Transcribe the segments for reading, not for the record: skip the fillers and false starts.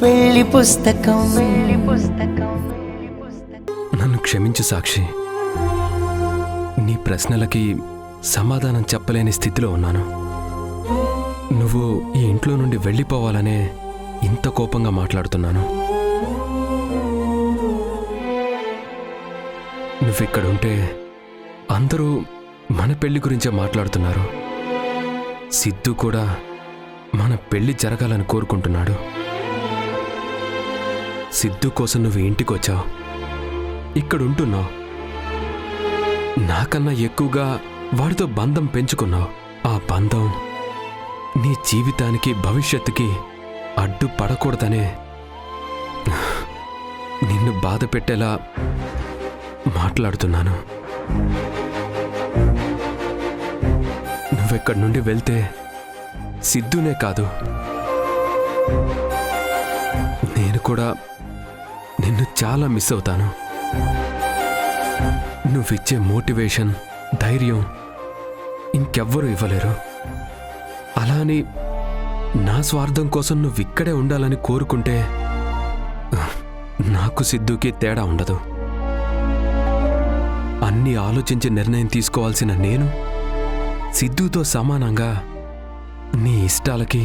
పెళ్లి పుస్తకం. నన్ను క్షమించు సాక్షి. నీ ప్రశ్నలకి సమాధానం చెప్పలేని స్థితిలో ఉన్నాను. నువ్వు ఈ ఇంట్లో నుండి వెళ్ళిపోవాలనే ఇంత కోపంగా మాట్లాడుతున్నాను. నువ్విక్కడుంటే అందరూ మన పెళ్లి గురించే మాట్లాడుతున్నారు. సిద్ధు కూడా మన పెళ్లి జరగాలని కోరుకుంటున్నాడు. సిద్ధు కోసం నువ్వు ఇంటికి వచ్చావు, ఇక్కడుంటున్నావు. నాకన్నా ఎక్కువగా వాడితో బంధం పెంచుకున్నావు. ఆ బంధం నీ జీవితానికి భవిష్యత్తుకి అడ్డు పడకూడదనే నిన్ను బాధ పెట్టేలా మాట్లాడుతున్నాను. నువ్వెక్కడి నుండి వెళ్తే సిద్ధునే కాదు, నేను కూడా నిన్ను చాలా మిస్ అవుతాను. నువ్విచ్చే మోటివేషన్, ధైర్యం ఇంకెవ్వరూ ఇవ్వలేరు. అలా అని నా స్వార్థం కోసం నువ్విక్కడే ఉండాలని కోరుకుంటే నాకు సిద్ధుకి తేడా ఉండదు. అన్నీ ఆలోచించి నిర్ణయం తీసుకోవాల్సిన నేను సిద్ధుతో సమానంగా నీ ఇష్టాలకి,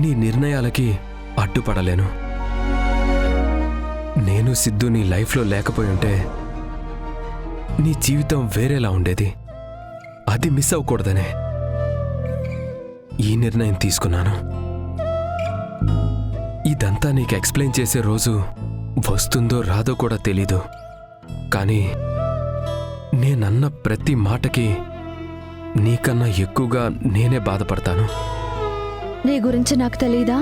నీ నిర్ణయాలకి అడ్డుపడలేను. నేను సిద్ధు నీ లైఫ్లో లేకపోయి ఉంటే నీ జీవితం వేరేలా ఉండేది. అది మిస్ అవ్వకూడదనే ఈ నిర్ణయం తీసుకున్నాను. ఇదంతా నీకు ఎక్స్ప్లెయిన్ చేసే రోజు వస్తుందో రాదో కూడా తెలీదు. కానీ నేనన్న ప్రతి మాటకి నీకన్నా ఎక్కువగా నేనే బాధపడతాను. నీ గురించి నాకు తెలీదా?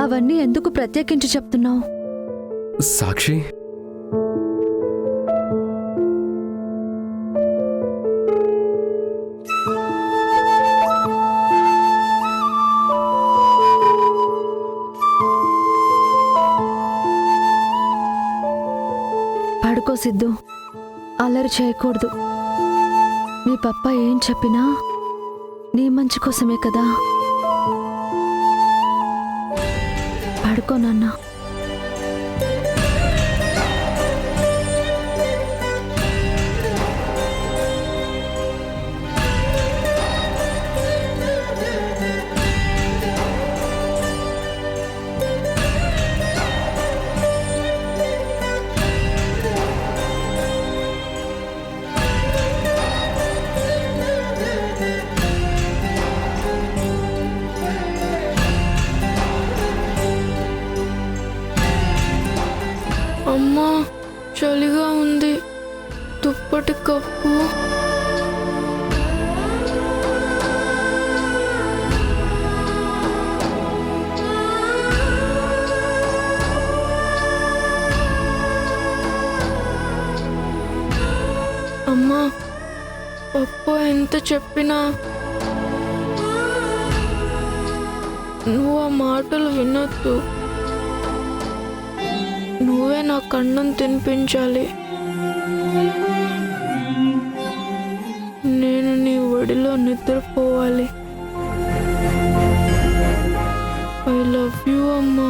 అవన్నీ ఎందుకు ప్రత్యేకించి చెప్తున్నావు? సాక్షి, పడుకో సిద్ధు, అల్లరి చేయకూడదు. మీ పప్ప ఏం చెప్పినా నీ మంచి కోసమే కదా. పడుకో నాన్న. అమ్మా, చలిగా ఉంది, దుప్పటి కప్పు. అమ్మా, పప్పు ఎంత చెప్పినా నువ్వు ఆ మాటలు వినొద్దు. నువ్వే నాకు అన్నం తినిపించాలి. నేను నీ ఒడిలో నిద్రపోవాలి. ఐ లవ్ యూ అమ్మా.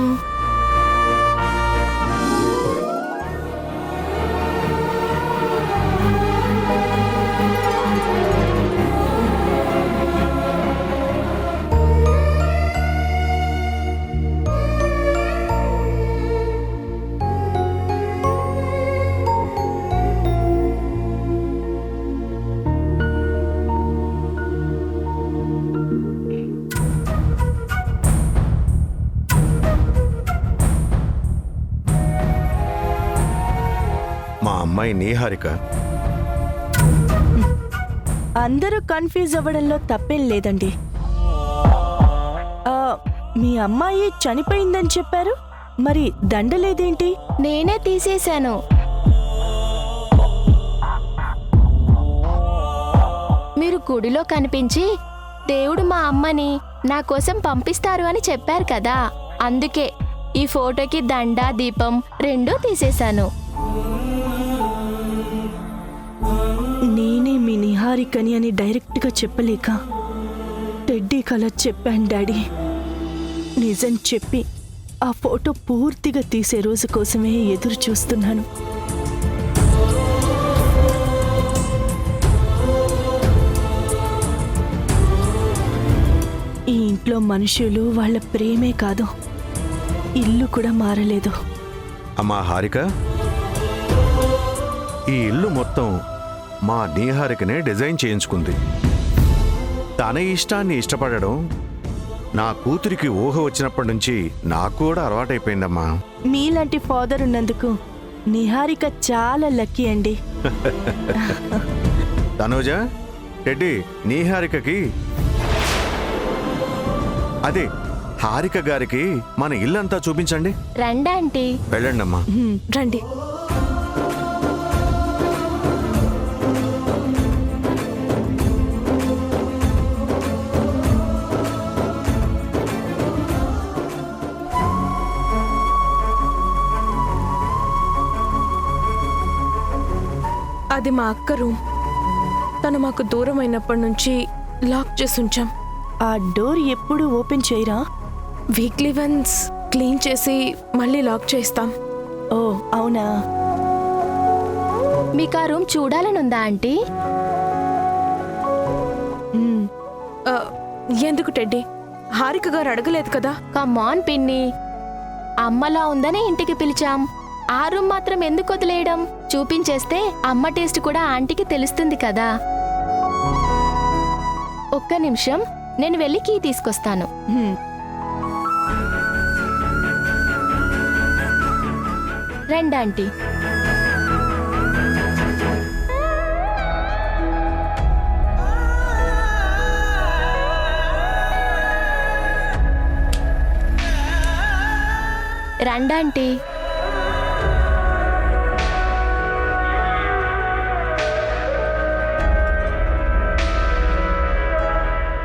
మా అమ్మాయి నీహారిక. అందరూ కన్ఫ్యూజ్ అవ్వడంలో తప్పేం లేదండి. మీ అమ్మాయి చనిపోయిందని చెప్పారు, మరి దండలేదేంటి? నేనే తీసేశాను. మీరు గుడిలో కనిపించి దేవుడు మా అమ్మని నా కోసం పంపిస్తారు అని చెప్పారు కదా, అందుకే ఈ ఫోటోకి దండ, దీపం రెండూ తీసేశాను. నేనే మీ నిహారికని అని డైరెక్ట్గా చెప్పలేక టెడ్డీ కలర్ చెప్పాను డాడీ. నిజం చెప్పి ఆ ఫోటో పూర్తిగా తీసే రోజు కోసమే ఎదురు చూస్తున్నాను. ఈ ఇంట్లో మనుషులు వాళ్ళ ప్రేమే కాదు, ఇల్లు కూడా మారలేదు. అమ్మా హారిక, ఈ ఇల్లు మొత్తం మా నీహారికనే డిజైన్ చేయించుకుంది. తన ఇష్టాన్ని ఇష్టపడడం నా కూతురికి ఊహ వచ్చినప్పటి నుంచి నాకు కూడా అలవాటైపోయిందమ్మా. మీలాంటి ఫాదర్ ఉన్నందుకు నిహారిక చాలా లక్కీ అండి. తనూజ, టెడ్డీ, నీహారికకి అదే హారిక గారికి మన ఇల్లంతా చూపించండి. రండి ఆంటీ. వెళ్ళండమ్మా. రండి. అది మా అక్క రూమ్. తను మాకు దూరం అయినప్పటి నుంచి లాక్ చేసి ఉంచాం. ఆ డోర్ ఎప్పుడు ఓపెన్ చేయరా? వీక్లీ వన్స్ క్లీన్ చేసి మళ్ళీ లాక్ చేస్తాం. ఓ అవునా? మీకు ఆ రూమ్ చూడాలనుందా ఆంటీ? ఆ, ఎందుకు టెడ్డీ? హారిక గారు అడగలేదు కదా. కమాన్ పిన్ని, అమ్మలా ఉందని ఇంటికి పిలిచాం. ఆ రూమ్ మాత్రం ఎందుకు వదిలేయడం? చూపించేస్తే అమ్మ టేస్ట్ కూడా ఆంటీకి తెలుస్తుంది కదా. ఒక్క నిమిషం, నేను వెళ్ళి కీ తీసుకొస్తాను. రండి ఆంటీ. రండి ఆంటీ.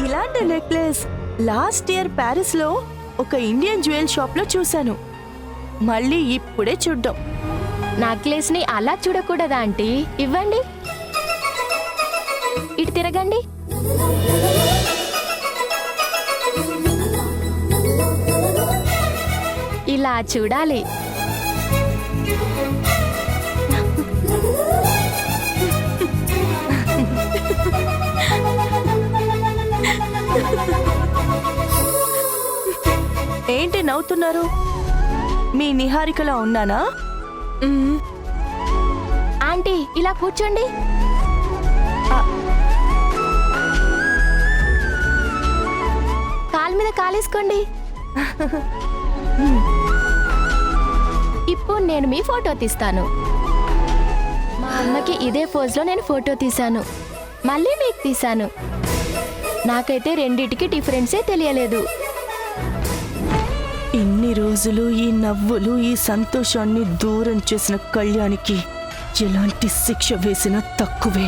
ఇలాంటి నెక్లెస్ లాస్ట్ ఇయర్ ప్యారిస్ లో ఒక ఇండియన్ జ్యువెల్ షాప్ లో చూశాను. మళ్ళీ ఇప్పుడే చూడ్డం. నెక్లెస్ ని అలా చూడకూడదా ఆంటీ? ఇవ్వండి. ఇటు తిరగండి. ఇలా చూడాలి. ఏంటి నవ్వుతున్నారు? మీ నిహారికలా ఉన్నానా? ఆంటీ ఇలా కూర్చోండి. కాలు మీద కాలేసుకోండి. ఇప్పుడు నేను మీ ఫోటో తీస్తాను. మా అమ్మకి ఇదే పోజ్లో నేను ఫోటో తీశాను, మళ్ళీ మీకు తీశాను. నాకైతే రెండిటికి డిఫరెన్సే తెలియలేదు. ఇన్ని రోజులు ఈ నవ్వులు, ఈ సంతోషాన్ని దూరం చేసిన కళ్యాణికి ఎలాంటి శిక్ష వేసినా తక్కువే.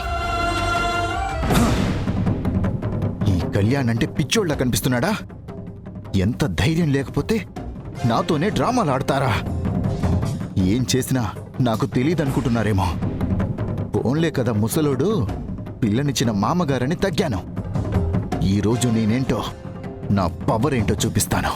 ఈ కళ్యాణ్ అంటే పిచ్చోళ్ళ కనిపిస్తున్నాడా? ఎంత ధైర్యం లేకపోతే నాతోనే డ్రామాలు ఆడతారా? ఏం చేసినా నాకు తెలియదనుకుంటున్నారేమో. ఫోన్లే కదా ముసలోడు, పిల్లనిచ్చిన మామగారని తగ్గాను. ఈరోజు నేనేంటో, నా పవర్ ఏంటో చూపిస్తాను.